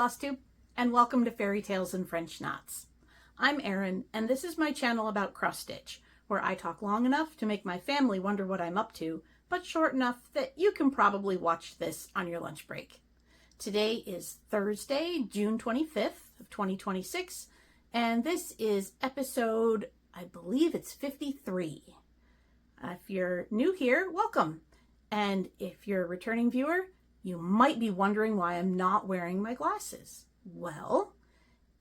FlossTube, and welcome to Fairy Tales and French Knots. I'm Erin, and this is my channel about cross stitch, where I talk long enough to make my family wonder what I'm up to, but short enough that you can probably watch this on your lunch break. Today is Thursday, June 25th of 2026, and this is episode, I believe it's 53. If you're new here, welcome. And if you're a returning viewer, you might be wondering why I'm not wearing my glasses. Well,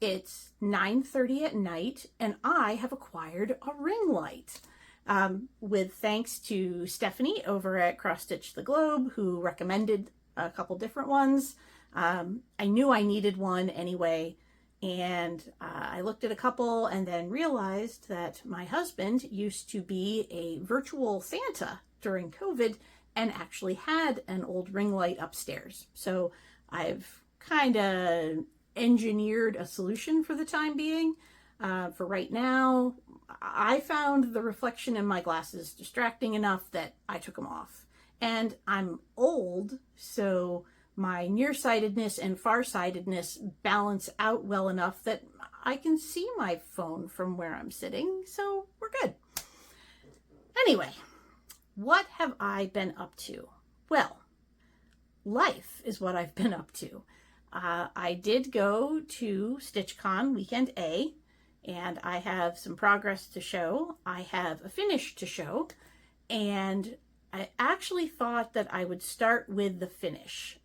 it's 9:30 at night and I have acquired a ring light. With thanks to Stephanie over at Cross Stitch the Globe, who recommended a couple different ones. I knew I needed one anyway, and I looked at a couple and then realized that my husband used to be a virtual Santa during COVID and actually had an old ring light upstairs. So I've kind of engineered a solution for the time being. For right now, I found the reflection in my glasses distracting enough that I took them off. And I'm old, so my nearsightedness and farsightedness balance out well enough that I can see my phone from where I'm sitting, so we're good. Anyway, what have I been up to? Well, life is what I've been up to. I did go to StitchCon Weekend A, and I have some progress to show. I have a finish to show, and I actually thought that I would start with the finish.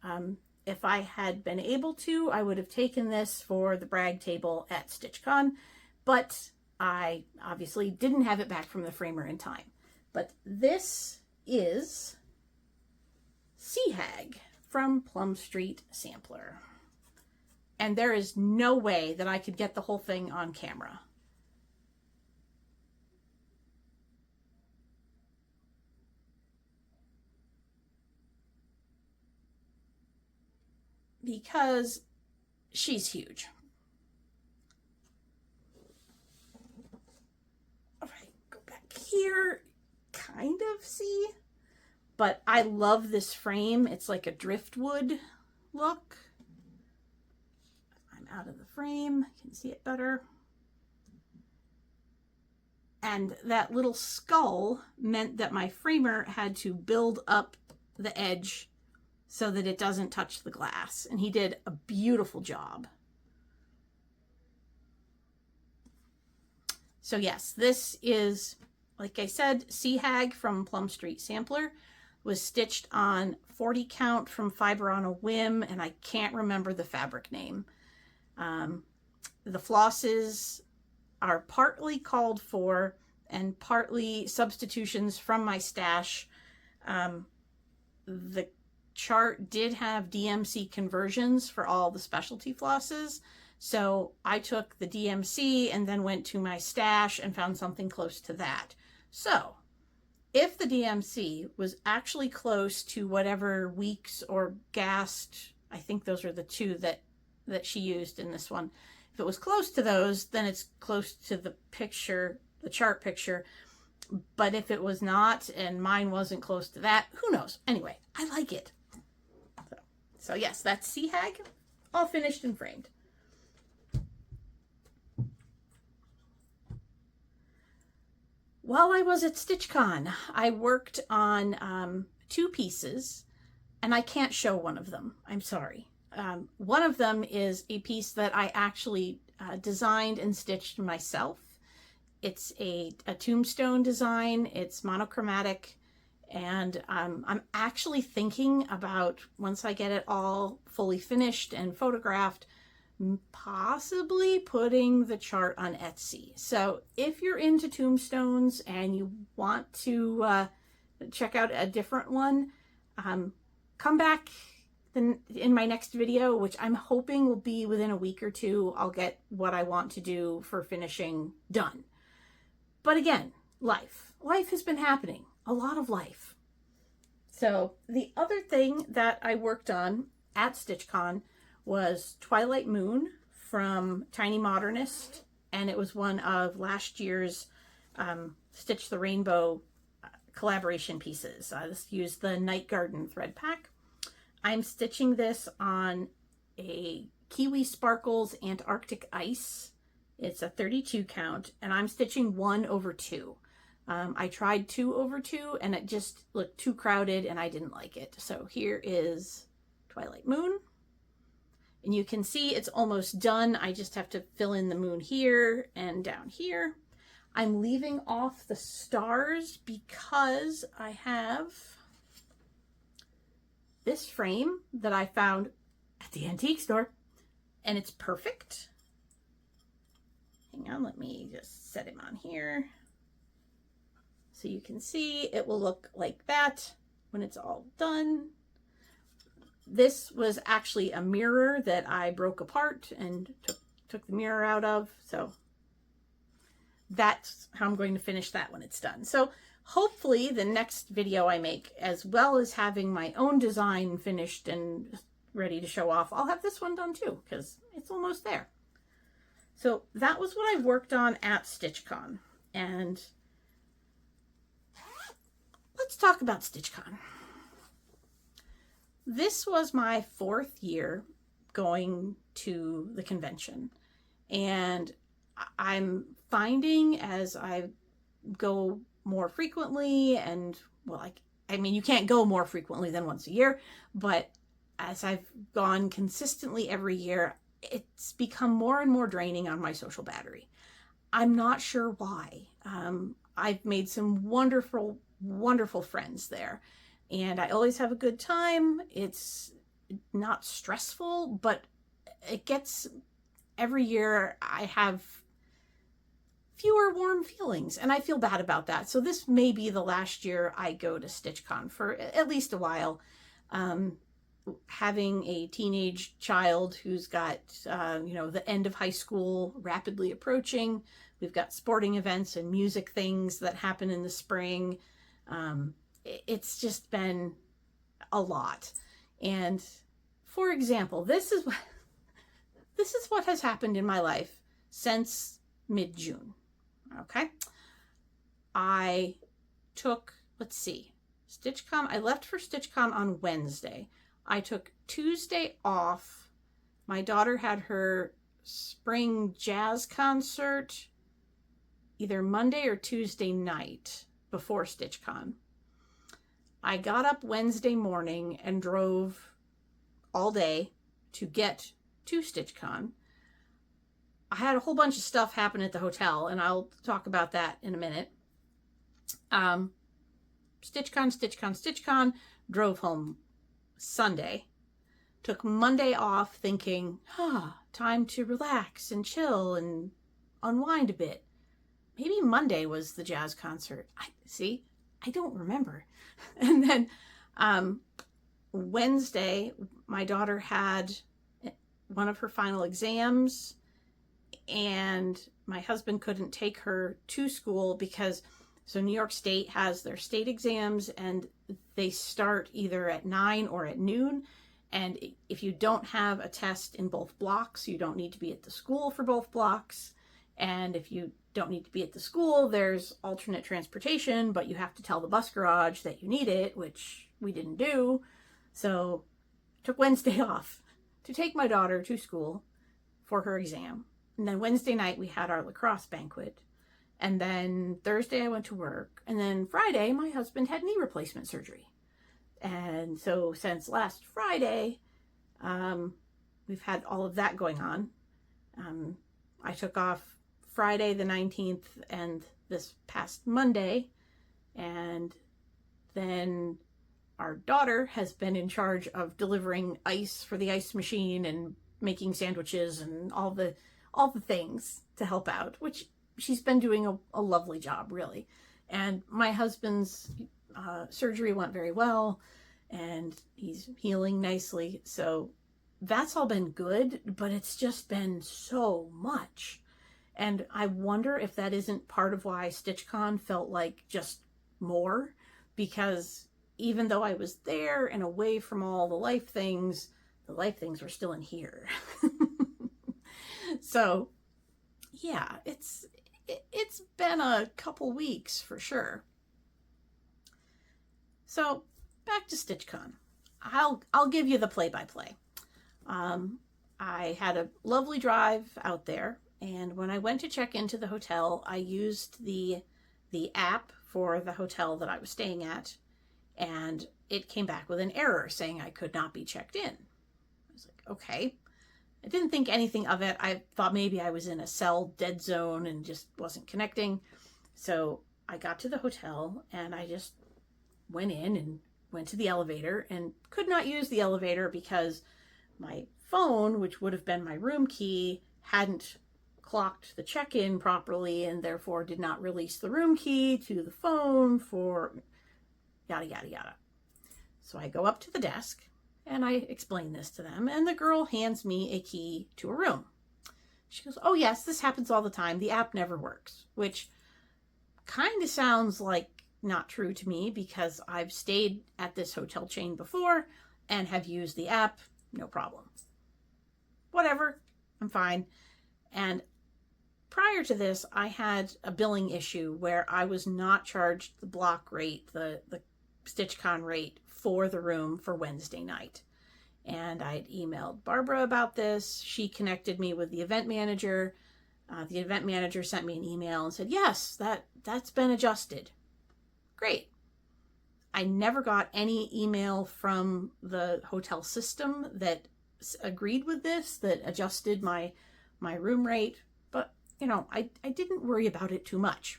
If I had been able to, I would have taken this for the brag table at StitchCon, but I obviously didn't have it back from the framer in time. But this is Sea Hag from Plum Street Sampler. And there is no way that I could get the whole thing on camera. Because she's huge. All right, go back here. Kind of see, but I love this frame. It's like a driftwood look. I'm out of the frame, you can see it better. And that little skull meant that my framer had to build up the edge so that it doesn't touch the glass, and he did a beautiful job. So yes, this is, like I said, Sea Hag from Plum Street Sampler. Was stitched on 40 count from Fiber on a Whim, and I can't remember the fabric name. The flosses are partly called for and partly substitutions from my stash. The chart did have DMC conversions for all the specialty flosses, so I took the DMC and then went to my stash and found something close to that. So if the DMC was actually close to whatever Weeks or Gast, I think those are the two that she used in this one. If it was close to those, then it's close to the picture, the chart picture. But if it was not, and mine wasn't close to that, who knows? Anyway, I like it. So yes, that's Sea Hag, all finished and framed. While I was at StitchCon, I worked on two pieces, and I can't show one of them. I'm sorry. One of them is a piece that I actually designed and stitched myself. It's a tombstone design. It's monochromatic, and I'm actually thinking about, once I get it all fully finished and photographed, possibly putting the chart on Etsy. So if you're into tombstones and you want to check out a different one, come back in my next video, which I'm hoping will be within a week or two. I'll get what I want to do for finishing done. But again, life has been happening, a lot of life. So the other thing that I worked on at StitchCon was Twilight Moon from Tiny Modernist, and it was one of last year's Stitch the Rainbow collaboration pieces. I just used the Night Garden thread pack. I'm stitching this on a Kiwi Sparkles Antarctic Ice. It's a 32 count, and I'm stitching 1/2. I tried 2/2, and it just looked too crowded, and I didn't like it. So here is Twilight Moon. And you can see it's almost done. I just have to fill in the moon here and down here. I'm leaving off the stars because I have this frame that I found at the antique store, and it's perfect. Hang on, let me just set him on here. So you can see it will look like that when it's all done. This was actually a mirror that I broke apart and took the mirror out of. So that's how I'm going to finish that when it's done. So hopefully the next video I make, as well as having my own design finished and ready to show off, I'll have this one done too, because it's almost there. So that was what I worked on at StitchCon. And let's talk about StitchCon. This was my 4th year going to the convention, and I'm finding as I go more frequently, and well, I mean, you can't go more frequently than once a year, but as I've gone consistently every year, it's become more and more draining on my social battery. I'm not sure why. I've made some wonderful, wonderful friends there, and I always have a good time. It's not stressful, but it gets, every year I have fewer warm feelings, and I feel bad about that. So this may be the last year I go to StitchCon for at least a while. Having a teenage child who's got, you know, the end of high school rapidly approaching. We've got sporting events and music things that happen in the spring. It's just been a lot. And for example, this is what has happened in my life since mid-June. Okay. I took, let's see, StitchCon, I left for StitchCon on Wednesday. I took Tuesday off. My daughter had her spring jazz concert either Monday or Tuesday night before StitchCon. I got up Wednesday morning and drove all day to get to StitchCon. I had a whole bunch of stuff happen at the hotel, and I'll talk about that in a minute. StitchCon, drove home Sunday. Took Monday off thinking, time to relax and chill and unwind a bit. Maybe Monday was the jazz concert. I don't remember. And then Wednesday, my daughter had one of her final exams, and my husband couldn't take her to school because, so New York State has their state exams, and they start either at 9 or at noon. And if you don't have a test in both blocks, you don't need to be at the school for both blocks. And if you don't need to be at the school, there's alternate transportation, but you have to tell the bus garage that you need it, which we didn't do. So I took Wednesday off to take my daughter to school for her exam. And then Wednesday night we had our lacrosse banquet. And then Thursday I went to work. And then Friday my husband had knee replacement surgery. And so since last Friday, we've had all of that going on. I took off Friday the 19th and this past Monday. And then our daughter has been in charge of delivering ice for the ice machine and making sandwiches and all the things to help out, which she's been doing a lovely job, really. And my husband's surgery went very well, and he's healing nicely. So that's all been good, but it's just been so much. And I wonder if that isn't part of why StitchCon felt like just more, because even though I was there and away from all the life things were still in here. So yeah, it's been a couple weeks for sure. So back to StitchCon. I'll give you the play-by-play. I had a lovely drive out there, and when I went to check into the hotel, I used the app for the hotel that I was staying at, and it came back with an error saying I could not be checked in. I was like, okay. I didn't think anything of it. I thought maybe I was in a cell dead zone and just wasn't connecting. So I got to the hotel and I just went in and went to the elevator and could not use the elevator because my phone, which would have been my room key, hadn't clocked the check-in properly and therefore did not release the room key to the phone for yada, yada, yada. So I go up to the desk and I explain this to them, and the girl hands me a key to a room. She goes, oh yes, this happens all the time. The app never works, which kind of sounds like not true to me because I've stayed at this hotel chain before and have used the app, no problem. Whatever, I'm fine. And prior to this, I had a billing issue where I was not charged the block rate, the StitchCon rate for the room for Wednesday night. And I'd emailed Barbara about this. She connected me with the event manager. The event manager sent me an email and said, yes, that's been adjusted. Great. I never got any email from the hotel system that agreed with this, that adjusted my room rate. But, you know, I didn't worry about it too much.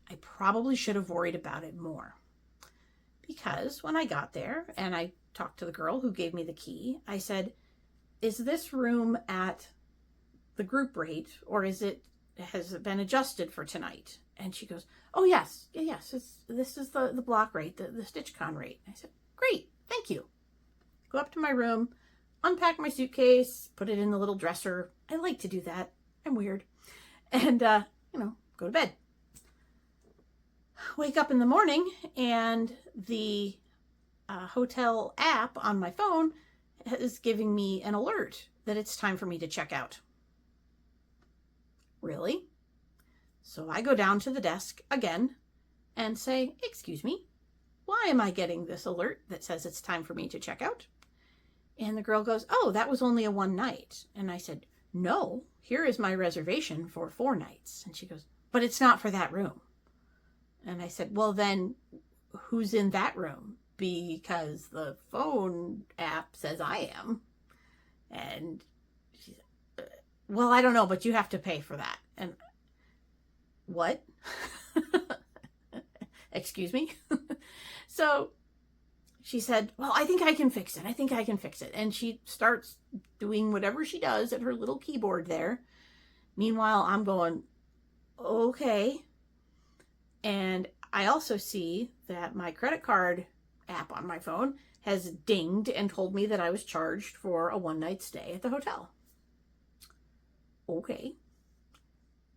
I probably should have worried about it more. Because when I got there and I talked to the girl who gave me the key, I said, is this room at the group rate or has it been adjusted for tonight? And she goes, oh yes, this is the block rate, the StitchCon rate. I said, great, thank you. Go up to my room, unpack my suitcase, put it in the little dresser. I like to do that. I'm weird. And, go to bed. Wake up in the morning and the hotel app on my phone is giving me an alert that it's time for me to check out. Really? So I go down to the desk again and say, excuse me, why am I getting this alert that says it's time for me to check out? And the girl goes, oh, that was only a one night. And I said, no, here is my reservation for 4 nights. And she goes, but it's not for that room. And I said, well, then who's in that room? Because the phone app says I am. And she said, well, I don't know, but you have to pay for that. And what? Excuse me? So she said, well, I think I can fix it. And she starts doing whatever she does at her little keyboard there. Meanwhile, I'm going, okay. And I also see that my credit card app on my phone has dinged and told me that I was charged for a one-night stay at the hotel. Okay.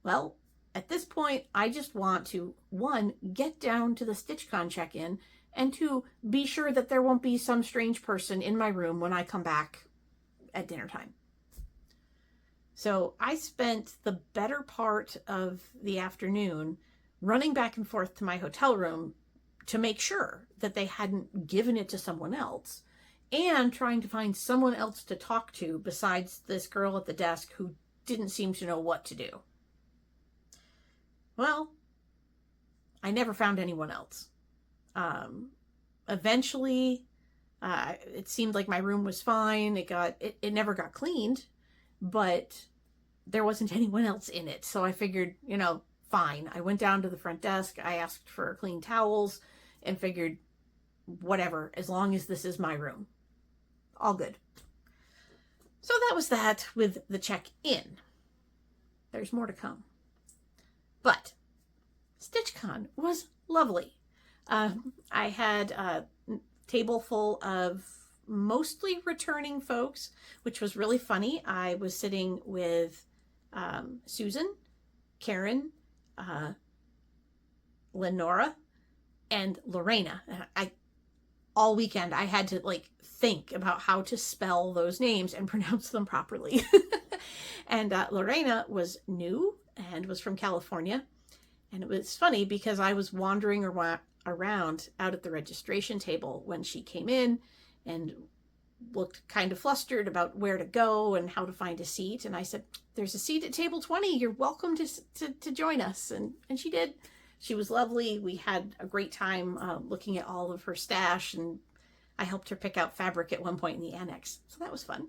Well, at this point, I just want to, 1, get down to the StitchCon check-in, and 2, be sure that there won't be some strange person in my room when I come back at dinner time. So I spent the better part of the afternoon running back and forth to my hotel room to make sure that they hadn't given it to someone else, and trying to find someone else to talk to besides this girl at the desk who didn't seem to know what to do. Well, I never found anyone else. Eventually, it seemed like my room was fine. It never got cleaned, but there wasn't anyone else in it. So I figured, fine. I went down to the front desk. I asked for clean towels and figured, whatever, as long as this is my room. All good. So that was that with the check-in. There's more to come. But StitchCon was lovely. I had a table full of mostly returning folks, which was really funny. I was sitting with Susan, Karen, Lenora, and Lorena. All weekend I had to think about how to spell those names and pronounce them properly. And Lorena was new and was from California. And it was funny because I was wandering around out at the registration table when she came in, and looked kind of flustered about where to go and how to find a seat. And I said, there's a seat at table 20. You're welcome to join us. And she did. She was lovely. We had a great time looking at all of her stash, and I helped her pick out fabric at one point in the annex. So that was fun.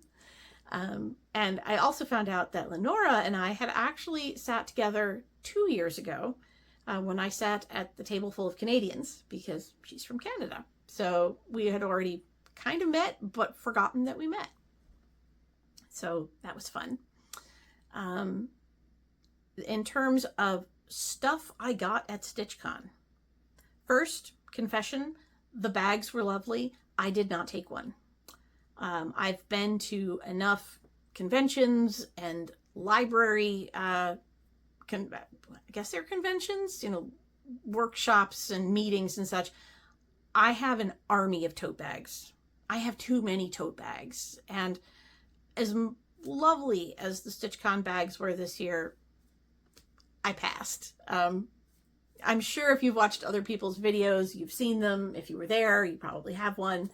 And I also found out that Lenora and I had actually sat together 2 years ago when I sat at the table full of Canadians, because she's from Canada. So we had already kind of met, but forgotten that we met. So that was fun. In terms of stuff I got at StitchCon. First, confession, the bags were lovely. I did not take one. I've been to enough conventions and library, I guess they're conventions, you know, workshops and meetings and such. I have an army of tote bags. I have too many tote bags. And as lovely as the StitchCon bags were this year, I passed. I'm sure if you've watched other people's videos, you've seen them. If you were there, you probably have one.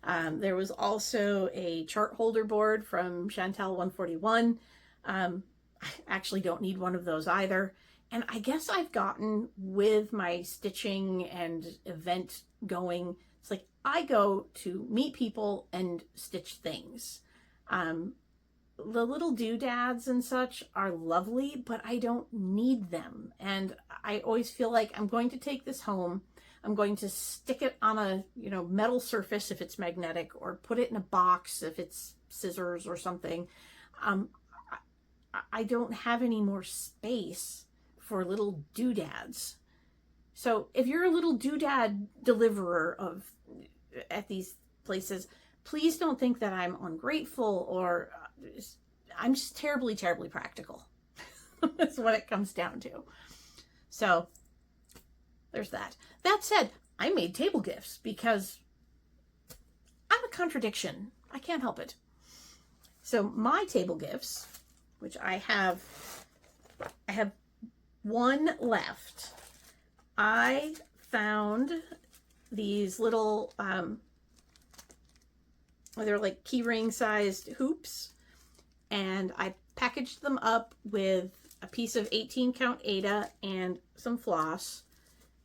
There was also a chart holder board from Chantel 141. I actually don't need one of those either. And I guess I've gotten, with my stitching and event going, it's like I go to meet people and stitch things. The little doodads and such are lovely, but I don't need them. And I always feel like I'm going to take this home. I'm going to stick it on a, you know, metal surface if it's magnetic, or put it in a box if it's scissors or something. I don't have any more space for little doodads. So if you're a little doodad deliverer at these places, please don't think that I'm ungrateful, or I'm just terribly, terribly practical. That's what it comes down to. So there's that. That said, I made table gifts because I'm a contradiction. I can't help it. So my table gifts, which I have one left. I found these little, they're like keyring sized hoops, and I packaged them up with a piece of 18 count Aida and some floss.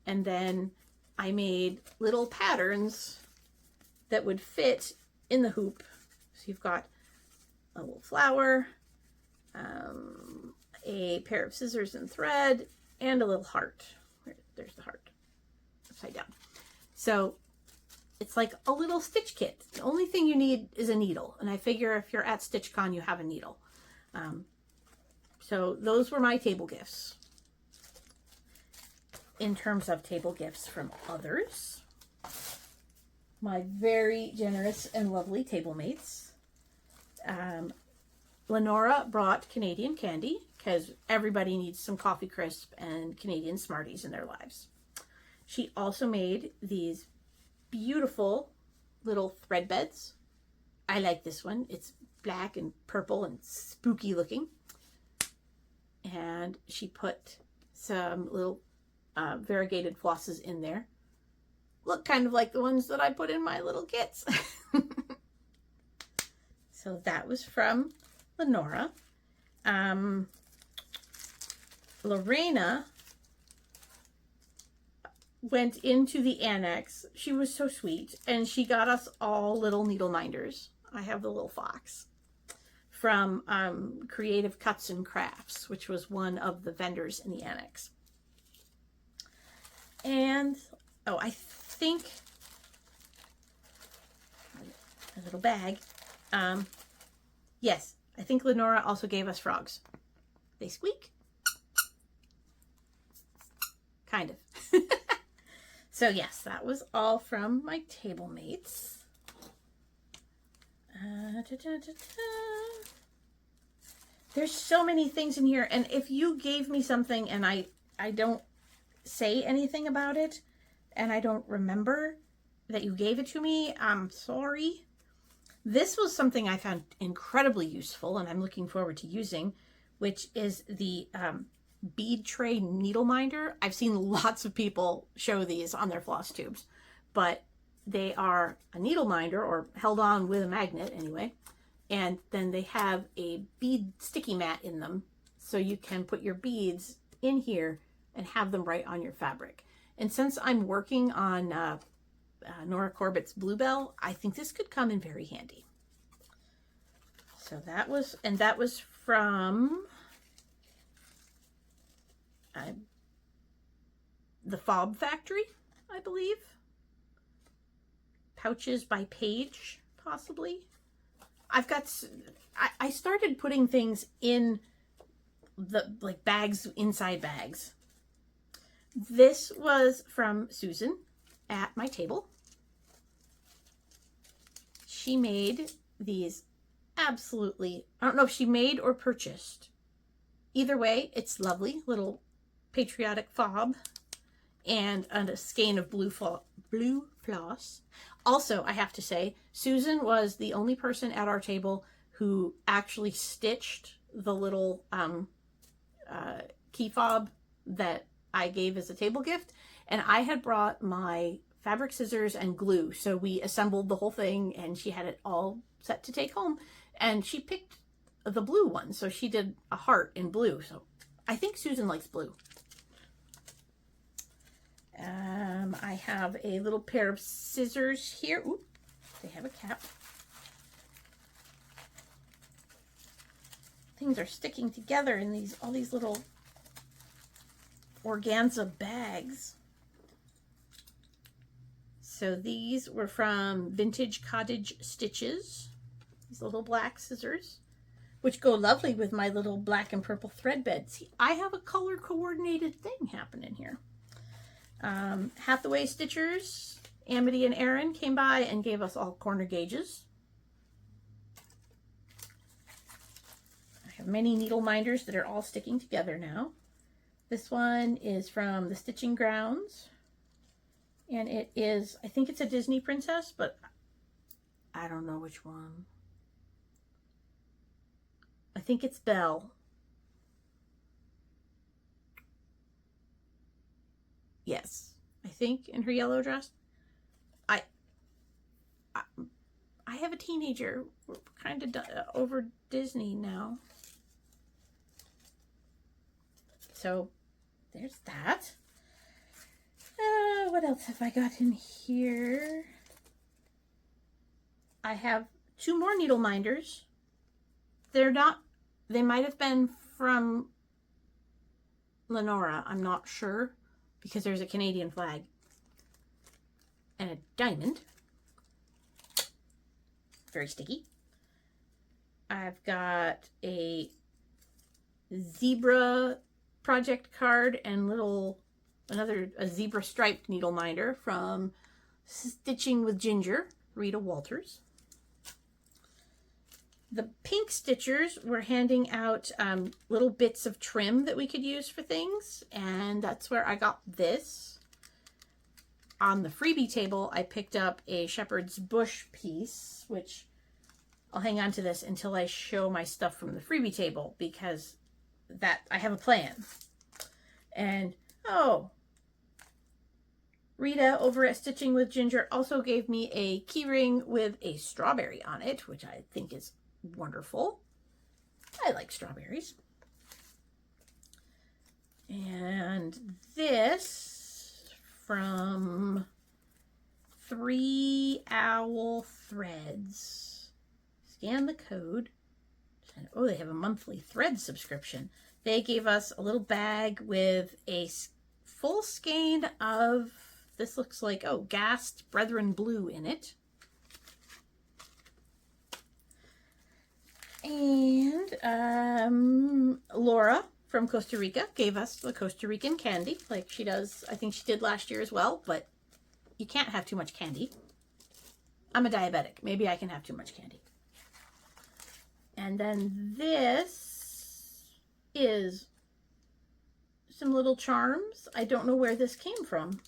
And then I made little patterns that would fit in the hoop. So you've got a little flower, a pair of scissors and thread, and a little heart. There's the heart, upside down. So it's like a little stitch kit. The only thing you need is a needle. And I figure if you're at StitchCon, you have a needle. So those were my table gifts. In terms of table gifts from others, my very generous and lovely table mates. Lenora brought Canadian candy because everybody needs some coffee crisp and Canadian Smarties in their lives. She also made these beautiful little thread beds. I like this one. It's black and purple and spooky looking. And she put some little variegated flosses in there. Look kind of like the ones that I put in my little kits. So that was from Lenora. Lorena went into the annex. She was so sweet, and she got us all little needle minders. I have the little fox from Creative Cuts and Crafts, which was one of the vendors in the annex. And, oh, I think a little bag. Yes, I think Lenora also gave us frogs. They squeak. Kind of. So yes, that was all from my table mates. There's so many things in here, and if you gave me something and I don't say anything about it, and I don't remember that you gave it to me, I'm sorry. This was something I found incredibly useful, and I'm looking forward to using, which is the bead tray needle minder. I've seen lots of people show these on their floss tubes, but they are a needle minder, or held on with a magnet anyway. And then they have a bead sticky mat in them, so you can put your beads in here and have them right on your fabric. And since I'm working on Nora Corbett's Bluebell, I think this could come in very handy. So that was from the Fob Factory, I believe. Pouches by Paige, possibly. I started putting things in the, like, bags inside bags. This was from Susan at my table. She made these absolutely, I don't know if she made or purchased. Either way, it's lovely little patriotic fob and a skein of blue floss. Also, I have to say, Susan was the only person at our table who actually stitched the little key fob that I gave as a table gift. And I had brought my fabric scissors and glue. So we assembled the whole thing and she had it all set to take home. And she picked the blue one. So she did a heart in blue. So I think Susan likes blue. I have a little pair of scissors here. Ooh, they have a cap. Things are sticking together in all these little organza bags. So these were from Vintage Cottage Stitches. These little black scissors, which go lovely with my little black and purple thread bed. See, I have a color coordinated thing happening here. Hathaway Stitchers, Amity and Erin came by and gave us all corner gauges. I have many needle minders that are all sticking together now. This one is from the Stitching Grounds, and it is, I think it's a Disney princess, but I don't know which one. I think it's Belle. Yes, I think in her yellow dress. I have a teenager. We're kind of over Disney now. So there's that. What else have I got in here? I have 2 more needle minders. They might have been from Lenora. I'm not sure, because there's a Canadian flag and a diamond. Very sticky. I've got a zebra project card and a zebra striped needle minder from Stitching with Ginger, Rita Walters. The pink stitchers were handing out little bits of trim that we could use for things, and that's where I got this. On the freebie table, I picked up a shepherd's bush piece, which I'll hang on to this until I show my stuff from the freebie table, because I have a plan. And, oh, Rita over at Stitching with Ginger also gave me a key ring with a strawberry on it, which I think is wonderful. I like strawberries. And this from 3 Owl Threads. Scan the code. Oh, they have a monthly thread subscription. They gave us a little bag with a full skein of, this looks like, oh, Gassed Brethren Blue in it. And Laura from Costa Rica gave us the Costa Rican candy, like she does, I think she did last year as well, but you can't have too much candy. I'm a diabetic. Maybe I can have too much candy. And then this is some little charms. I don't know where this came from.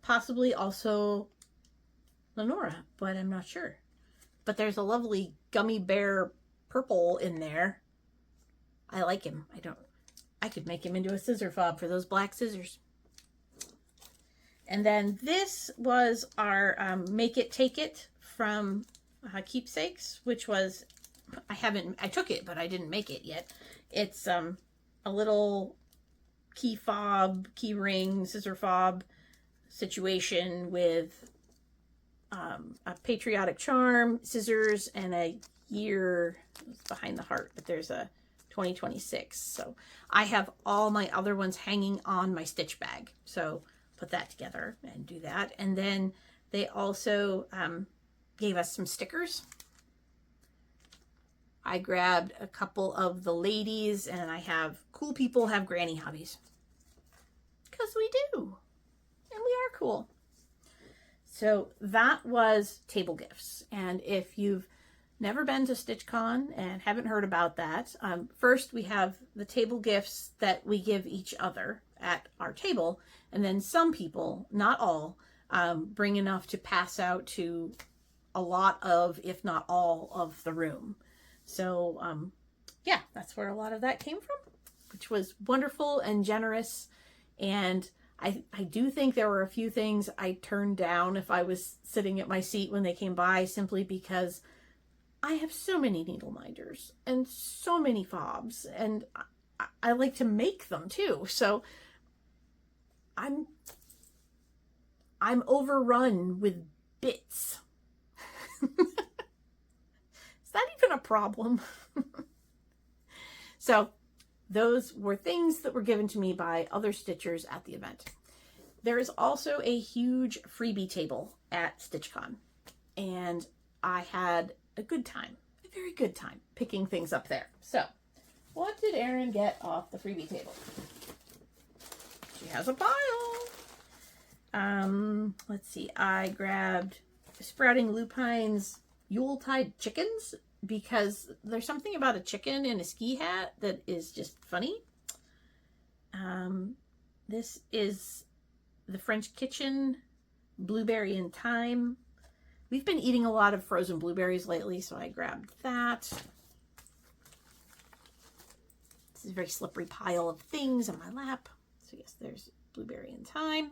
Possibly also Lenora, but I'm not sure. But there's a lovely gummy bear purple in there. I like him. I could make him into a scissor fob for those black scissors. And then this was our Make It, Take It from Keepsakes, which was, I took it, but I didn't make it yet. It's a little key fob, key ring, scissor fob situation with a patriotic charm, scissors, and a year behind the heart, but there's a 2026. So I have all my other ones hanging on my stitch bag. So put that together and do that. And then they also gave us some stickers. I grabbed a couple of the ladies, and I have cool people have granny hobbies. Because we do. And we are cool. So that was table gifts. And if you've never been to StitchCon and haven't heard about that, first we have the table gifts that we give each other at our table. And then some people, not all, bring enough to pass out to a lot of, if not all, of the room. So yeah, that's where a lot of that came from, which was wonderful and generous. And I do think there were a few things I turned down if I was sitting at my seat when they came by, simply because I have so many needle minders and so many fobs, and I like to make them too. So I'm overrun with bits. Is that even a problem? So those were things that were given to me by other stitchers at the event. There is also a huge freebie table at StitchCon, and I had a good time, a very good time picking things up there. So what did Erin get off the freebie table? She has a pile. Let's see. I grabbed Sprouting Lupine's Yuletide chickens, because there's something about a chicken in a ski hat that is just funny. This is the French Kitchen Blueberry and Thyme. We've been eating a lot of frozen blueberries lately, so I grabbed that. This is a very slippery pile of things on my lap. So yes, there's Blueberry and Thyme.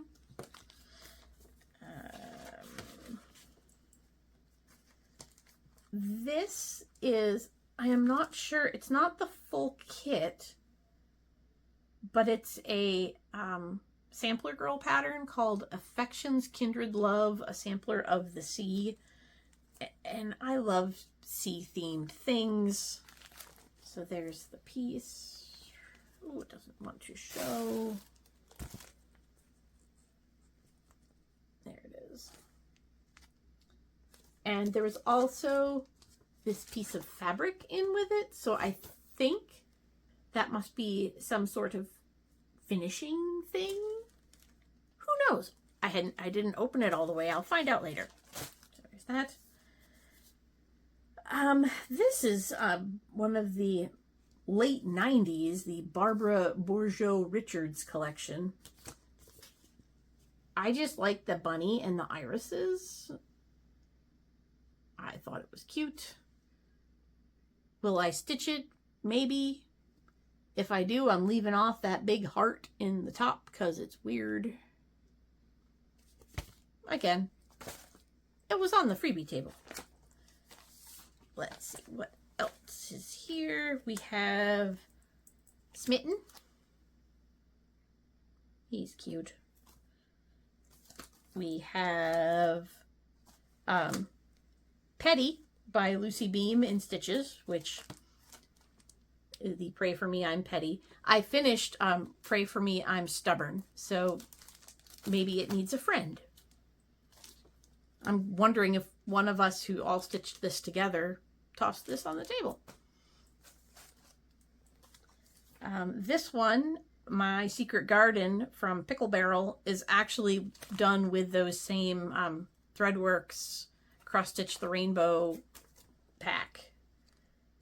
This is, I am not sure, it's not the full kit, but it's a sampler girl pattern called Affection's Kindred Love, a sampler of the sea. And I love sea themed things. So there's the piece. Oh, it doesn't want to show. There it is. And there was also this piece of fabric in with it. So I think that must be some sort of finishing thing. Who knows? I didn't open it all the way. I'll find out later. So there's that. This is one of the late 90s, the Barbara Bourgeot Richards collection. I just like the bunny and the irises. I thought it was cute. Will I stitch it? Maybe. If I do, I'm leaving off that big heart in the top because it's weird. Again, it was on the freebie table. Let's see what else is here. We have Smitten. He's cute. We have Petty by Lucy Beam in Stitches, which is the Pray For Me, I'm Petty. I finished Pray For Me, I'm Stubborn, so maybe it needs a friend. I'm wondering if one of us who all stitched this together tossed this on the table. This one, My Secret Garden from Pickle Barrel, is actually done with those same Threadworks Cross Stitch the Rainbow pack.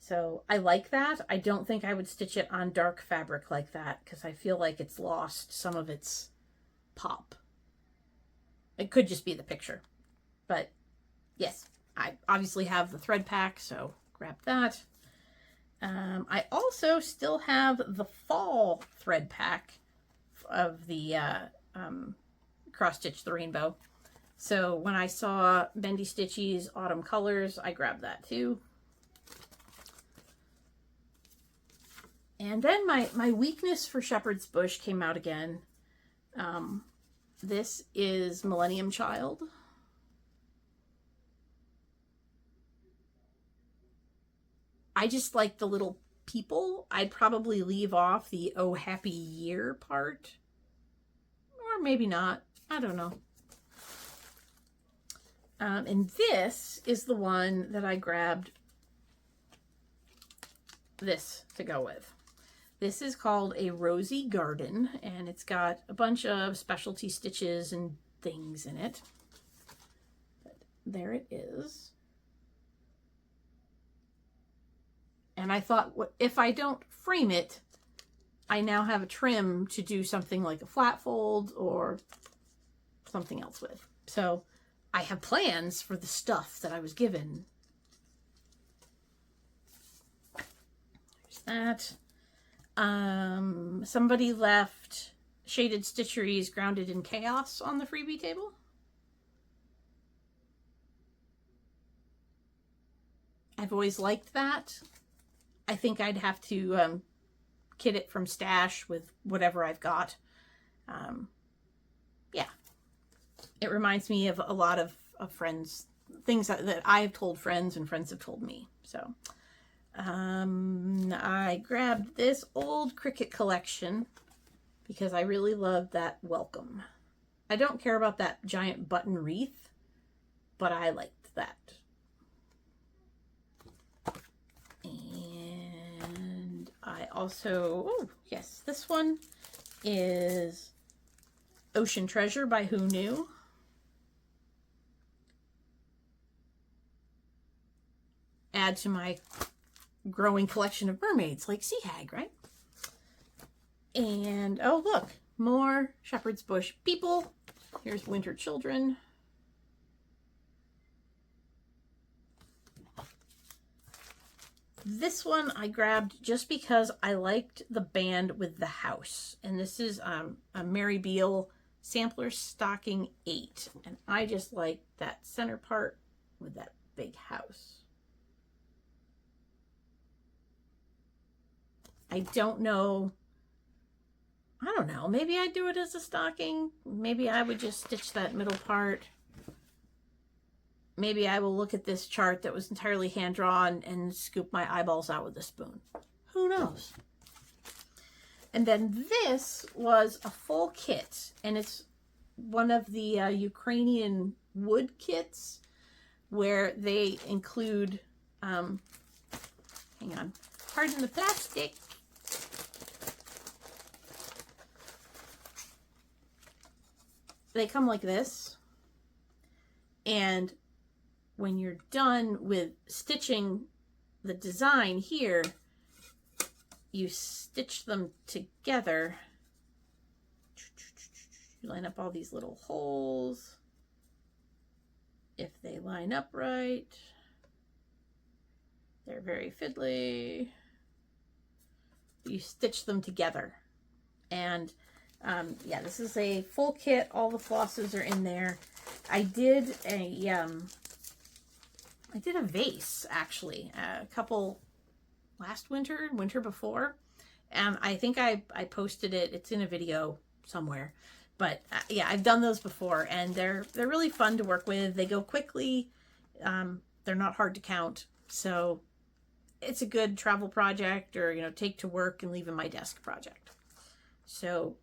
So I like that. I don't think I would stitch it on dark fabric like that because I feel like it's lost some of its pop. It could just be the picture. But yes, I obviously have the thread pack, so grab that. I also still have the fall thread pack of the cross stitch the rainbow. So when I saw Bendy Stitchy's Autumn Colors, I grabbed that too. And then my weakness for Shepherd's Bush came out again. This is Millennium Child. I just like the little people. I'd probably leave off the "Oh Happy Year" part. Or maybe not. I don't know. And this is the one that I grabbed this to go with. This is called A Rosy Garden, and it's got a bunch of specialty stitches and things in it. But there it is. And I thought, if I don't frame it, I now have a trim to do something like a flat fold or something else with. So I have plans for the stuff that I was given. There's that. Somebody left Shaded Stitcheries Grounded in Chaos on the freebie table. I've always liked that. I think I'd have to kit it from stash with whatever I've got. Yeah. It reminds me of a lot of friends, things that I have told friends and friends have told me. So I grabbed this old Cricut collection because I really love that welcome. I don't care about that giant button wreath, but I liked that. And I also, oh yes, this one is Ocean Treasure by Who Knew. Add to my growing collection of mermaids like Sea Hag, right? And oh look, more Shepherd's Bush people. Here's Winter Children. This one I grabbed just because I liked the band with the house. And this is a Mary Beale Sampler Stocking 8. And I just like that center part with that big house. I don't know. Maybe I'd do it as a stocking. Maybe I would just stitch that middle part. Maybe I will look at this chart that was entirely hand-drawn and scoop my eyeballs out with a spoon. Who knows? And then this was a full kit, and it's one of the Ukrainian wood kits where they include, hang on, pardon the plastic. They come like this, and when you're done with stitching the design here, you stitch them together. You line up all these little holes. If they line up right, they're very fiddly. You stitch them together. And yeah, this is a full kit. All the flosses are in there. I did a vase actually, a couple last winter before, and I think I posted it. It's in a video somewhere, but yeah, I've done those before, and they're really fun to work with. They go quickly. They're not hard to count, so it's a good travel project, or take to work and leave in my desk project. So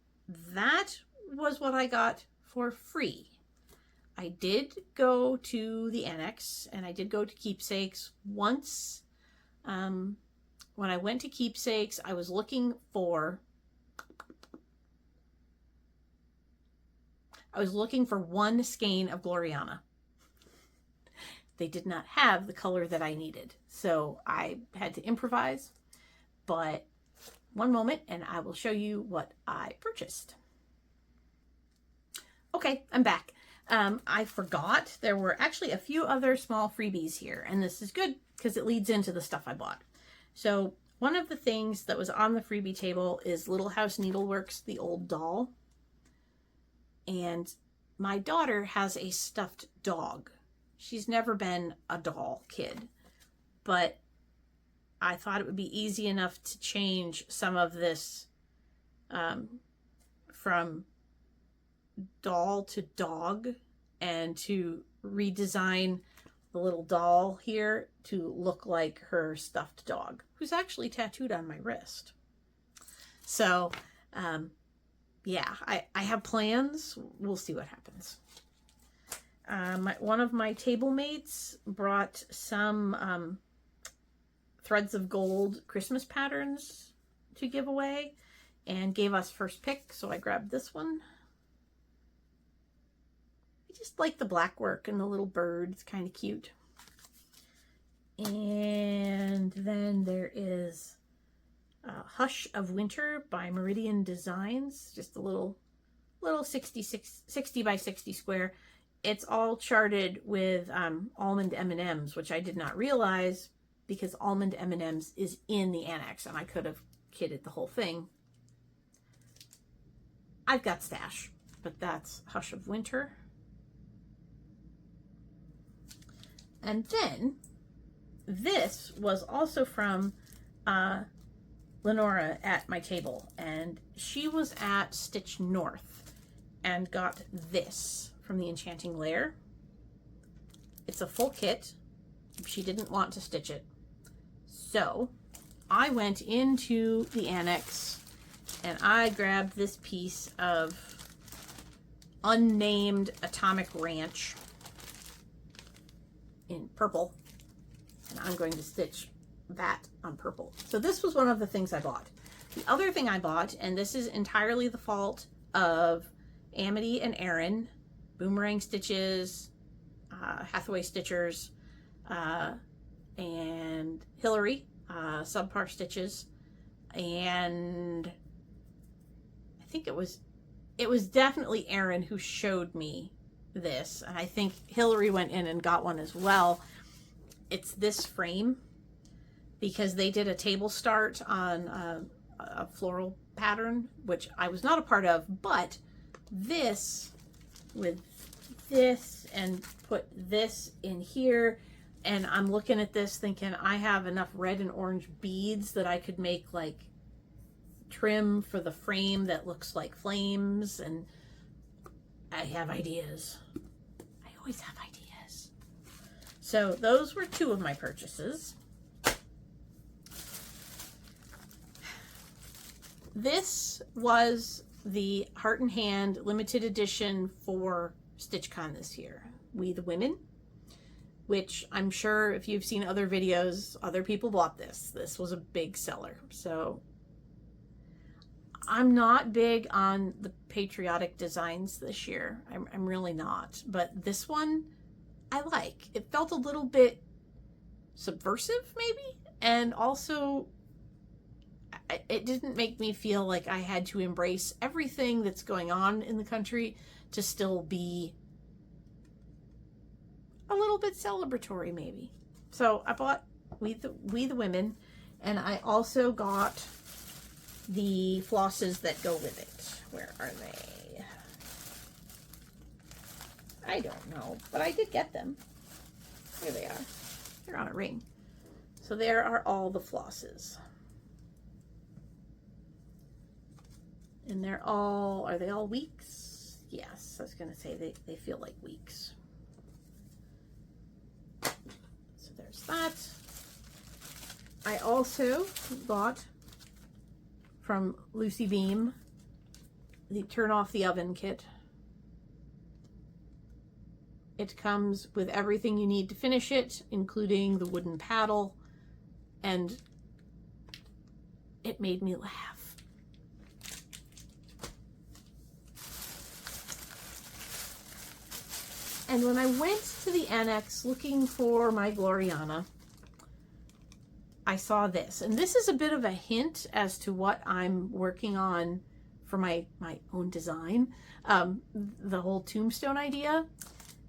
that was what I got for free. I did go to the Annex, and I did go to Keepsakes once. When I went to Keepsakes, I was looking for one skein of Gloriana. They did not have the color that I needed, so I had to improvise. But one moment, and I will show you what I purchased. Okay, I'm back. I forgot there were actually a few other small freebies here, and this is good because it leads into the stuff I bought. So one of the things that was on the freebie table is Little House Needleworks, the old doll. And my daughter has a stuffed dog. She's never been a doll kid, but I thought it would be easy enough to change some of this from doll to dog, and to redesign the little doll here to look like her stuffed dog, who's actually tattooed on my wrist. So yeah, I have plans. We'll see what happens. One of my table mates brought some threads of gold Christmas patterns to give away and gave us first pick, so I grabbed this one. I just like the black work and the little bird. It's kind of cute. And then there is Hush of Winter by Meridian Designs. Just a little 60 by 60 square. It's all charted with almond M&Ms, which I did not realize because almond M&Ms is in the annex, and I could have kitted the whole thing. I've got stash, but that's Hush of Winter. And then this was also from Lenora at my table, and she was at Stitch North and got this from the Enchanting Lair. It's a full kit. She didn't want to stitch it, so I went into the annex and I grabbed this piece of unnamed Atomic Ranch in purple, and I'm going to stitch that on purple. So this was one of the things I bought. The other thing I bought, and this is entirely the fault of Amity and Erin, Boomerang Stitches, Hathaway Stitchers, and Hillary, Subpar Stitches, and I think it was definitely Erin who showed me this, and I think Hillary went in and got one as well. It's this frame, because they did a table start on a floral pattern, which I was not a part of, but this with this and put this in here, and I'm looking at this thinking I have enough red and orange beads that I could make like trim for the frame that looks like flames, and I have ideas. I always have ideas. So those were two of my purchases. This was the Heart and Hand limited edition for StitchCon this year. We the Women, which I'm sure if you've seen other videos, other people bought this. This was a big seller. So I'm not big on the patriotic designs this year. I'm really not. But this one I like. It felt a little bit subversive maybe, and also it didn't make me feel like I had to embrace everything that's going on in the country to still be a little bit celebratory maybe. So I bought We the Women, and I also got the flosses that go with it. Where are they? I don't know, but I did get them. Here they are. They're on a ring. So there are all the flosses. And they're all, are they all weeks? Yes, I was going to say they feel like weeks. So there's that. I also got from Lucy Beam the Turn Off the Oven kit. It comes with everything you need to finish it, including the wooden paddle, and it made me laugh. And when I went to the annex looking for my Gloriana, I saw this. And this is a bit of a hint as to what I'm working on for my own design. The whole tombstone idea.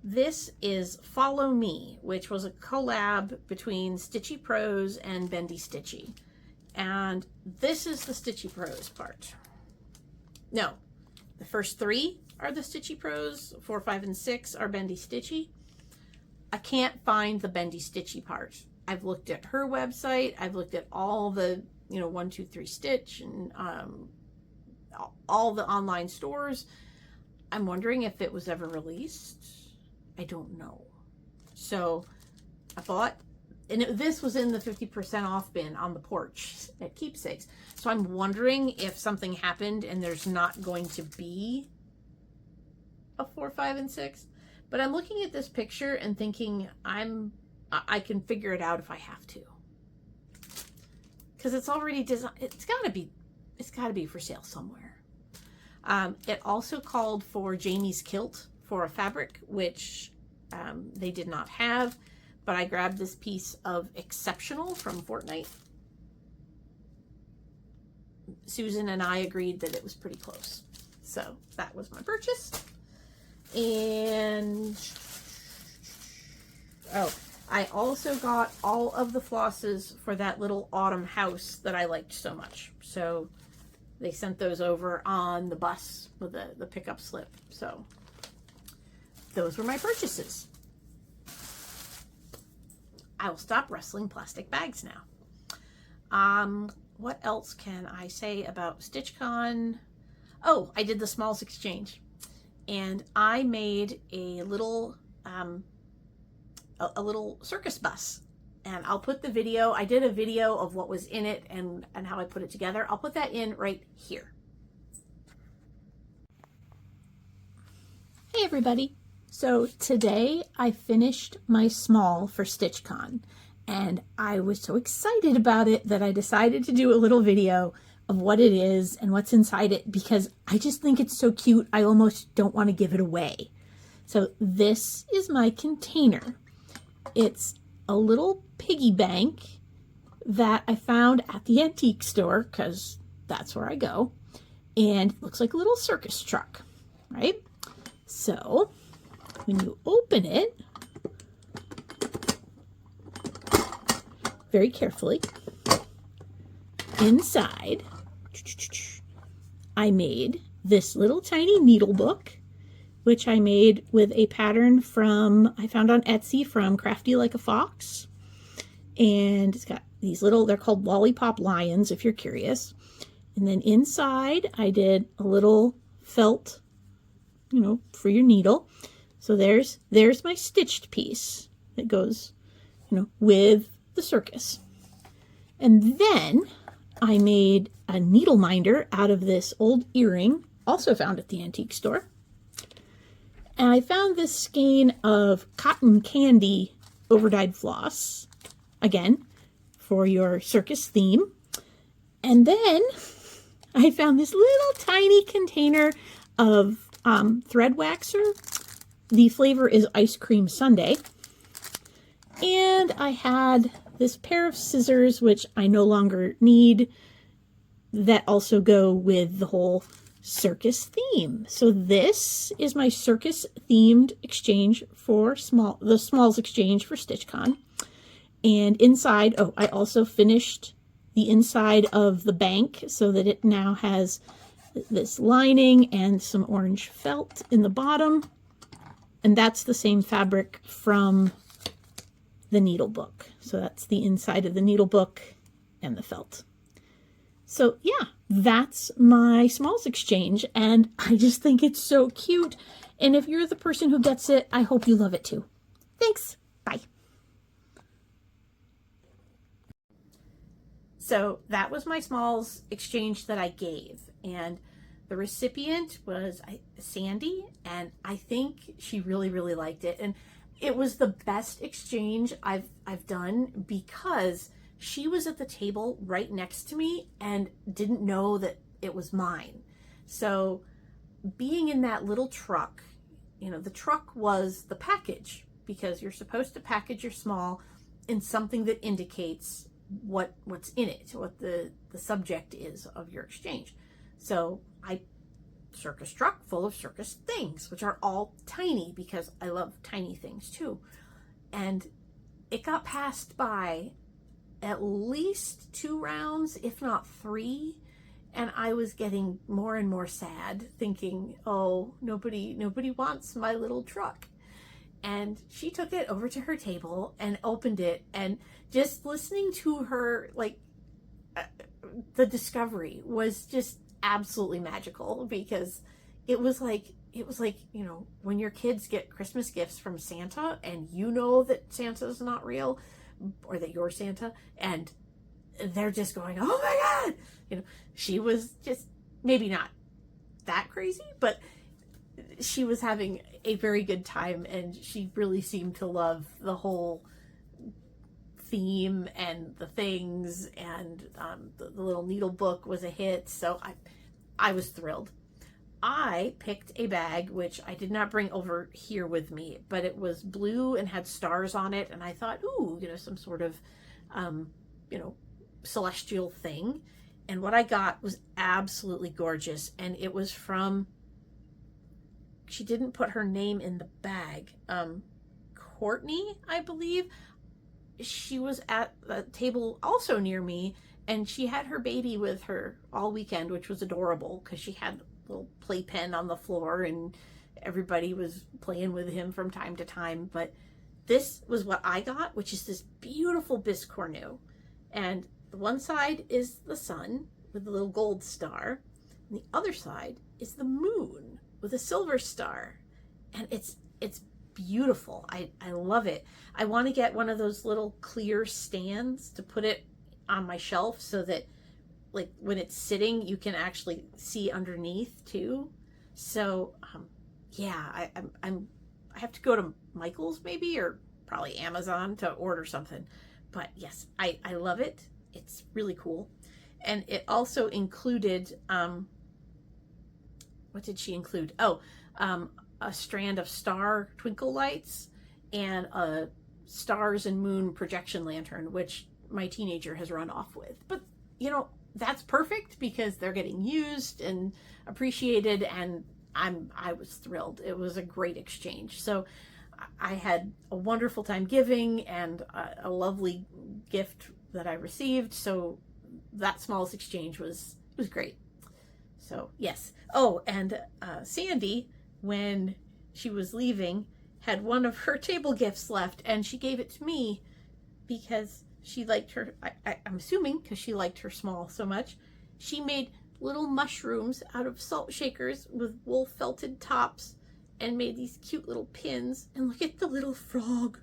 This is Follow Me, which was a collab between Stitchy Prose and Bendy Stitchy. And this is the Stitchy Prose part. No, The first 3 are the Stitchy Pros, 4, 5, and 6 are Bendy Stitchy. I can't find the Bendy Stitchy part. I've looked at her website, I've looked at all the, 1, 2, 3 Stitch and all the online stores. I'm wondering if it was ever released. I don't know. So I bought, and this was in the 50% off bin on the porch at Keepsakes. So I'm wondering if something happened and there's not going to be a 4, 5, and 6. But I'm looking at this picture and thinking I can figure it out if I have to. Because it's already designed. It's gotta be for sale somewhere. It also called for Jamie's kilt for a fabric, which they did not have, but I grabbed this piece of Exceptional from Fortnite. Susan and I agreed that it was pretty close. So that was my purchase. And, oh, I also got all of the flosses for that little autumn house that I liked so much. So they sent those over on the bus with the pickup slip. So those were my purchases. I will stop wrestling plastic bags now. What else can I say about StitchCon? Oh, I did the Smalls Exchange. And I made a little circus bus, and I'll put the video. I did a video of what was in it and how I put it together. I'll put that in right here. Hey everybody. So today I finished my small for StitchCon, and I was so excited about it that I decided to do a little video of what it is and what's inside it, because I just think it's so cute. I almost don't want to give it away. So this is my container. It's a little piggy bank that I found at the antique store, because that's where I go. And it looks like a little circus truck, right? So when you open it very carefully, inside, I made this little tiny needle book, which I made with a pattern I found on Etsy from Crafty Like a Fox. And it's got these little, they're called lollipop lions if you're curious. And then inside I did a little felt, for your needle. So there's my stitched piece that goes, with the circus. And then I made a needle minder out of this old earring, also found at the antique store. And I found this skein of cotton candy overdyed floss, again, for your circus theme. And then I found this little tiny container of thread waxer. The flavor is ice cream sundae. And I had this pair of scissors, which I no longer need, that also go with the whole circus theme. So this is my circus themed exchange for the Smalls Exchange for StitchCon. And inside, oh, I also finished the inside of the bank so that it now has this lining and some orange felt in the bottom. And that's the same fabric from the needle book. So that's the inside of the needle book and the felt. So yeah, that's my Smalls Exchange, and I just think it's so cute. And if you're the person who gets it, I hope you love it too. Thanks. Bye. So that was my Smalls Exchange that I gave, and the recipient was Sandy, and I think she really, really liked it. And it was the best exchange I've done, because she was at the table right next to me and didn't know that it was mine. So being in that little truck, the truck was the package, because you're supposed to package your small in something that indicates what's in it, what the subject is of your exchange. So circus truck full of circus things, which are all tiny, because I love tiny things too. And it got passed by at least 2 rounds, if not 3, And I was getting more and more sad, thinking, oh, nobody wants my little truck. And she took it over to her table and opened it, and just listening to her, like, the discovery was just absolutely magical, because it was like, you know, when your kids get Christmas gifts from Santa and you know that Santa's not real, or that you're Santa, and they're just going, oh my God, you know, she was just, maybe not that crazy, but she was having a very good time, and she really seemed to love the whole theme and the things, and the little needle book was a hit. So I was thrilled. I picked a bag, which I did not bring over here with me, but it was blue and had stars on it. And I thought, ooh, you know, some sort of, you know, celestial thing. And what I got was absolutely gorgeous. And it was from, she didn't put her name in the bag. Courtney, I believe. She was at the table also near me, and she had her baby with her all weekend, which was adorable, because she had a little playpen on the floor and everybody was playing with him from time to time. But this was what I got, which is this beautiful biscornu. And the one side is the sun with the little gold star, and the other side is the moon with a silver star. And it's beautiful. I love it. I want to get one of those little clear stands to put it on my shelf, so that, like, when it's sitting, you can actually see underneath too. So yeah, I have to go to Michael's maybe, or probably Amazon, to order something. But yes, I love it. It's really cool. And it also included, what did she include? Oh, a strand of star twinkle lights and a stars and moon projection lantern, which my teenager has run off with. But, you know, that's perfect, because they're getting used and appreciated, and I was thrilled. It was a great exchange. So I had a wonderful time giving, and a lovely gift that I received. So that smallest exchange was great. So yes. Oh, and Sandy, when she was leaving, had one of her table gifts left, and she gave it to me because she liked her, I'm assuming because she liked her small so much. She made little mushrooms out of salt shakers with wool felted tops, and made these cute little pins. And look at the little frog.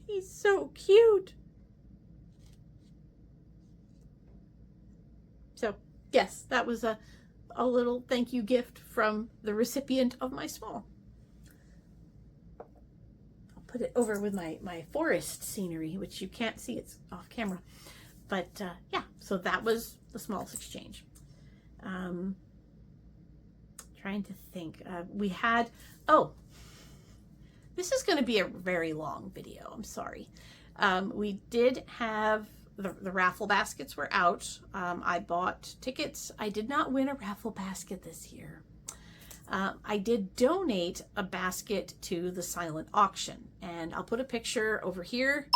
He's so cute. So yes, that was a little thank you gift from the recipient of my small. I'll put it over with my forest scenery, which you can't see, it's off camera. But yeah, so that was the smallest exchange. Trying to think. We had, oh, this is going to be a very long video. I'm sorry. We did have the raffle baskets were out. I bought tickets. I did not win a raffle basket this year. I did donate a basket to the silent auction, and I'll put a picture over here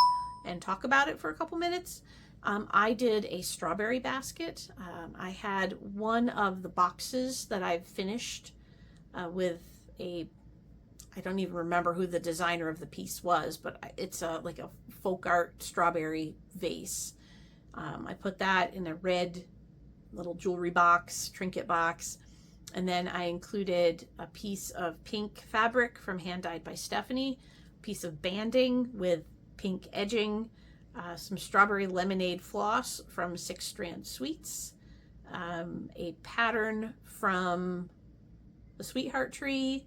and talk about it for a couple minutes. I did a strawberry basket. I had one of the boxes that I've finished with a, I don't even remember who the designer of the piece was, but it's like a folk art strawberry vase. I put that in a red little jewelry box, trinket box, and then I included a piece of pink fabric from Hand Dyed by Stephanie, a piece of banding with pink edging, some strawberry lemonade floss from 6 Strand Sweets, a pattern from the Sweetheart Tree,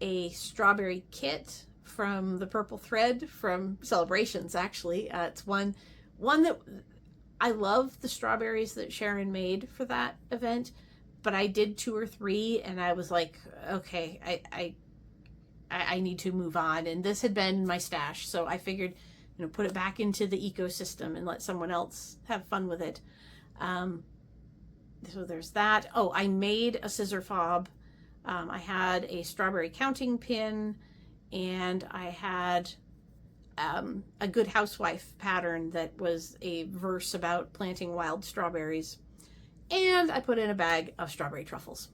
a strawberry kit from the Purple Thread from Celebrations, actually. It's one that I love, the strawberries that Sharon made for that event, but I did 2 or 3 and I was like, okay, I need to move on. And this had been my stash, so I figured, you know, put it back into the ecosystem and let someone else have fun with it. So there's that. Oh, I made a scissor fob. I had a strawberry counting pin, and I had a Good Housewife pattern that was a verse about planting wild strawberries. And I put in a bag of strawberry truffles.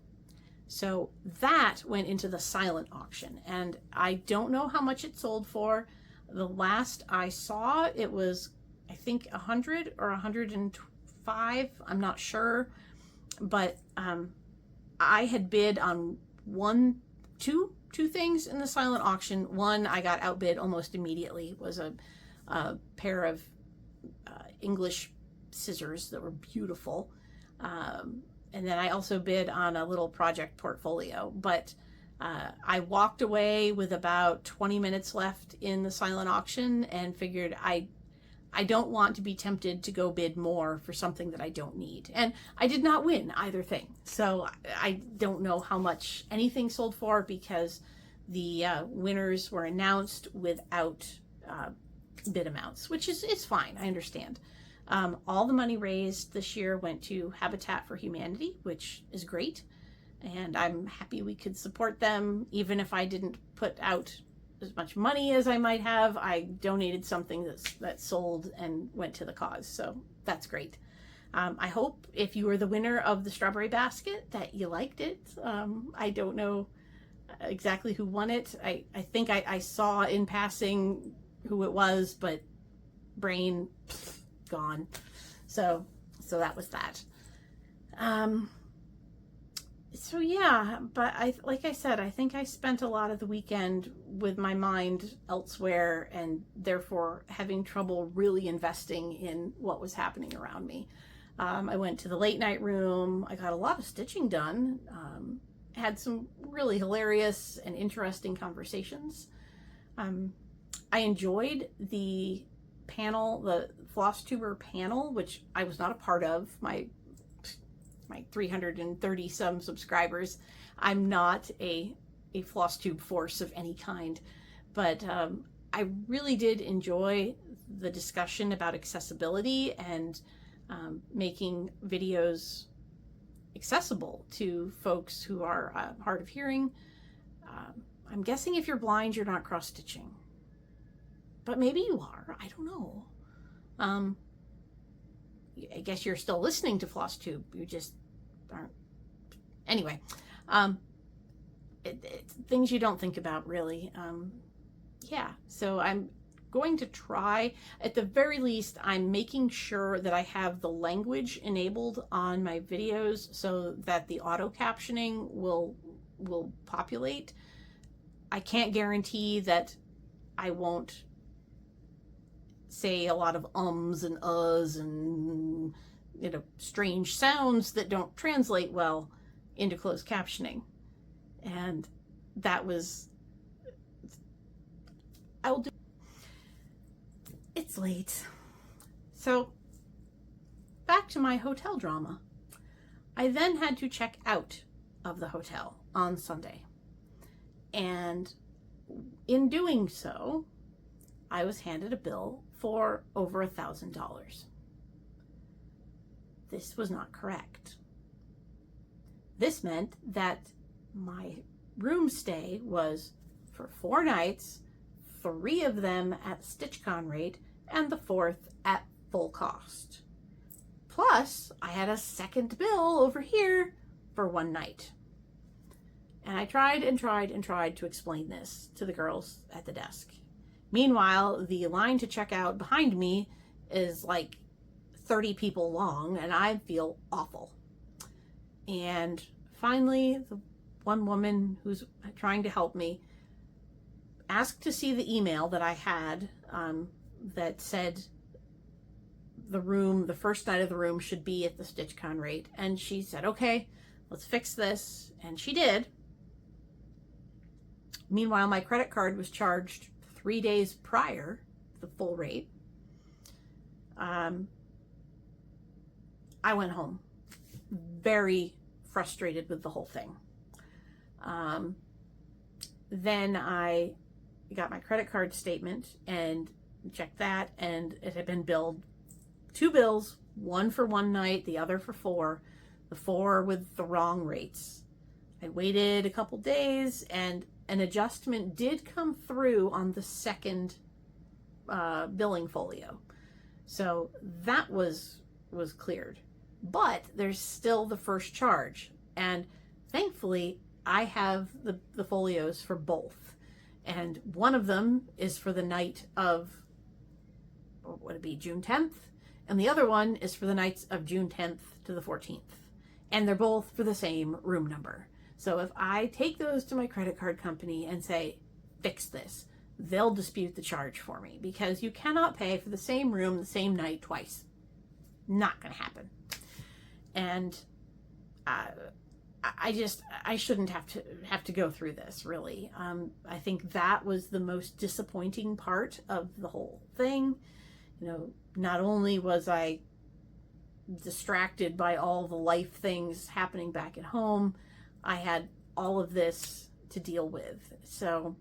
So that went into the silent auction, and I don't know how much it sold for. The last I saw, it was, I think, 100 or 105. I'm not sure, but I had bid on two things in the silent auction. One I got outbid almost immediately. It was a pair of English scissors that were beautiful. And then I also bid on a little project portfolio, but I walked away with about 20 minutes left in the silent auction and figured I don't want to be tempted to go bid more for something that I don't need. And I did not win either thing. So I don't know how much anything sold for, because the winners were announced without bid amounts, which is fine. I understand. All the money raised this year went to Habitat for Humanity, which is great. And I'm happy we could support them. Even if I didn't put out as much money as I might have, I donated something that sold and went to the cause. So that's great. I hope if you were the winner of the strawberry basket that you liked it. I don't know exactly who won it. I think I saw in passing who it was, but brain gone. So that was that. So yeah, but like I said, I think I spent a lot of the weekend with my mind elsewhere, and therefore having trouble really investing in what was happening around me. I went to the late night room. I got a lot of stitching done. Had some really hilarious and interesting conversations. I enjoyed the panel, the FlossTuber panel, which I was not a part of. My 330 some subscribers. I'm not a FlossTube force of any kind, but I really did enjoy the discussion about accessibility and making videos accessible to folks who are hard of hearing. I'm guessing if you're blind, you're not cross-stitching, but maybe you are. I don't know. I guess you're still listening to FlossTube. You just aren't. Anyway, things you don't think about, really. Yeah, so I'm going to try, at the very least, I'm making sure that I have the language enabled on my videos so that the auto captioning will populate. I can't guarantee that I won't say a lot of ums and uhs and strange sounds that don't translate well into closed captioning. And that was, I will do. It's late. So back to my hotel drama. I then had to check out of the hotel on Sunday. And in doing so, I was handed a bill for over $1,000. This was not correct. This meant that my room stay was for 4 nights, 3 of them at StitchCon rate, and the 4th at full cost. Plus, I had a second bill over here for 1 night. And I tried and tried and tried to explain this to the girls at the desk. Meanwhile, the line to check out behind me is like 30 people long, and I feel awful. And finally, the one woman who's trying to help me asked to see the email that I had that said the first night of the room should be at the StitchCon rate. And she said, okay, let's fix this. And she did. Meanwhile, my credit card was charged 3 days prior to the full rate. I went home very frustrated with the whole thing. Then I got my credit card statement and checked that, and it had been billed 2 bills, one for 1 night, the other for 4, the 4 with the wrong rates. I waited a couple days, and an adjustment did come through on the 2nd billing folio. So that was cleared. But there's still the first charge. And thankfully, I have the folios for both. And one of them is for the night of, what would it be, June 10th? And the other one is for the nights of June 10th to the 14th. And they're both for the same room number. So if I take those to my credit card company and say, fix this, they'll dispute the charge for me, because you cannot pay for the same room the same night twice. Not going to happen. And I shouldn't have to go through this, really. I think that was the most disappointing part of the whole thing. You know, not only was I distracted by all the life things happening back at home, I had all of this to deal with. So,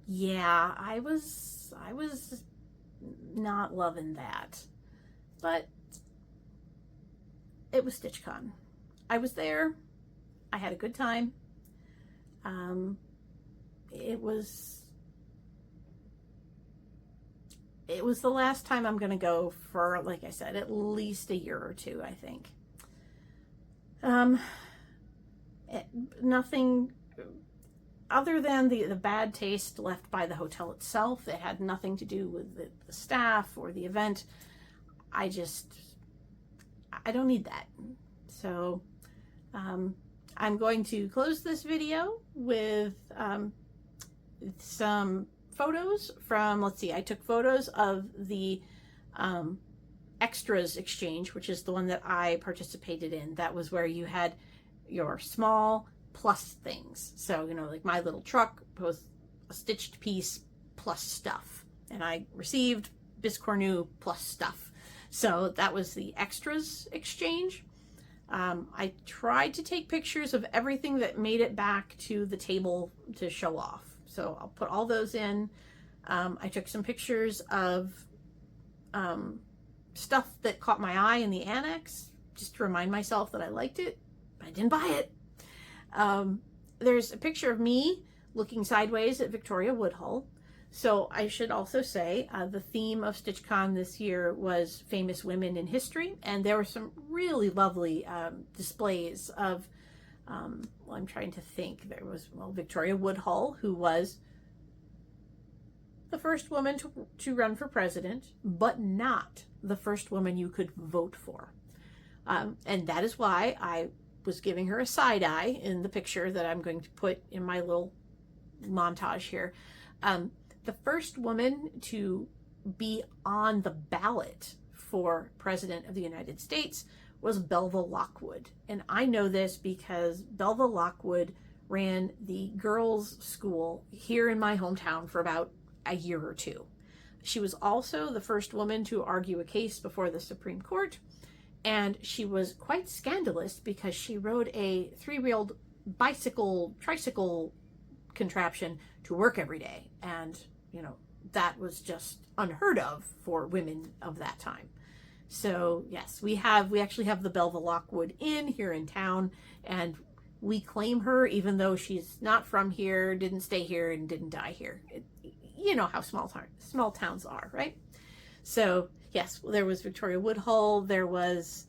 yeah, I was not loving that, but it was StitchCon. I was there. I had a good time. It was the last time I'm going to go for, like I said, at least a year or two, I think. Nothing other than the bad taste left by the hotel itself. It had nothing to do with the staff or the event. I don't need that. So I'm going to close this video with some photos from, let's see, I took photos of the extras exchange, which is the one that I participated in. That was where you had your small plus things. So, you know, like my little truck was a stitched piece plus stuff. And I received Biscornu plus stuff. So that was the extras exchange. I tried to take pictures of everything that made it back to the table to show off. So I'll put all those in. I took some pictures of stuff that caught my eye in the annex, just to remind myself that I liked it, but I didn't buy it. There's a picture of me looking sideways at Victoria Woodhull. So I should also say the theme of StitchCon this year was famous women in history, and there were some really lovely displays of, well, I'm trying to think. There was, well, Victoria Woodhull, who was the first woman to run for president, but not the first woman you could vote for. And that is why I was giving her a side eye in the picture that I'm going to put in my little montage here. The first woman to be on the ballot for President of the United States was Belva Lockwood. And I know this because Belva Lockwood ran the girls' school here in my hometown for about a year or two. She was also the first woman to argue a case before the Supreme Court. And she was quite scandalous because she rode a three-wheeled tricycle contraption to work every day. And, you know, that was just unheard of for women of that time. So yes, we actually have the Belva Lockwood Inn here in town, and we claim her even though she's not from here, didn't stay here, and didn't die here. You know how small towns are, right? So yes, there was Victoria Woodhull. There was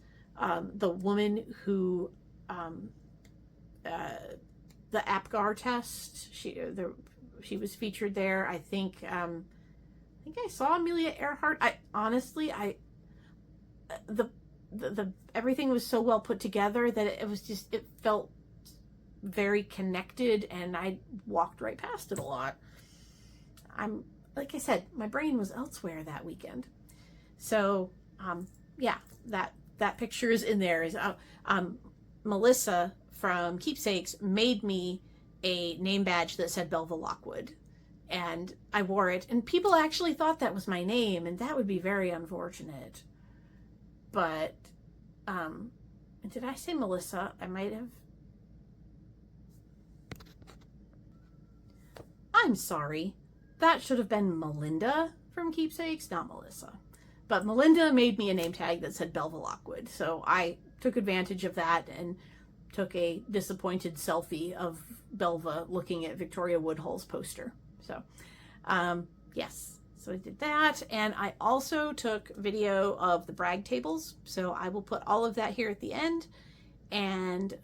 the woman who the APGAR test. She was featured there. I think I saw Amelia Earhart. The everything was so well put together that it felt very connected, and I walked right past it a lot. Like I said, my brain was elsewhere that weekend. So yeah, that picture is in there. Melissa from Keepsakes made me a name badge that said Belva Lockwood, and I wore it, and people actually thought that was my name, and that would be very unfortunate. But did I say Melissa? I might have. I'm sorry. That should have been Melinda from Keepsakes, not Melissa. But Melinda made me a name tag that said Belva Lockwood, so I took advantage of that and took a disappointed selfie of Belva looking at Victoria Woodhull's poster. So Yes, so I did that, and I also took video of the brag tables, so I will put all of that here at the end. And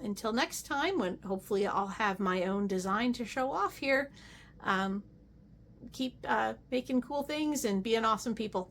until next time, when hopefully I'll have my own design to show off here, keep making cool things and being awesome people.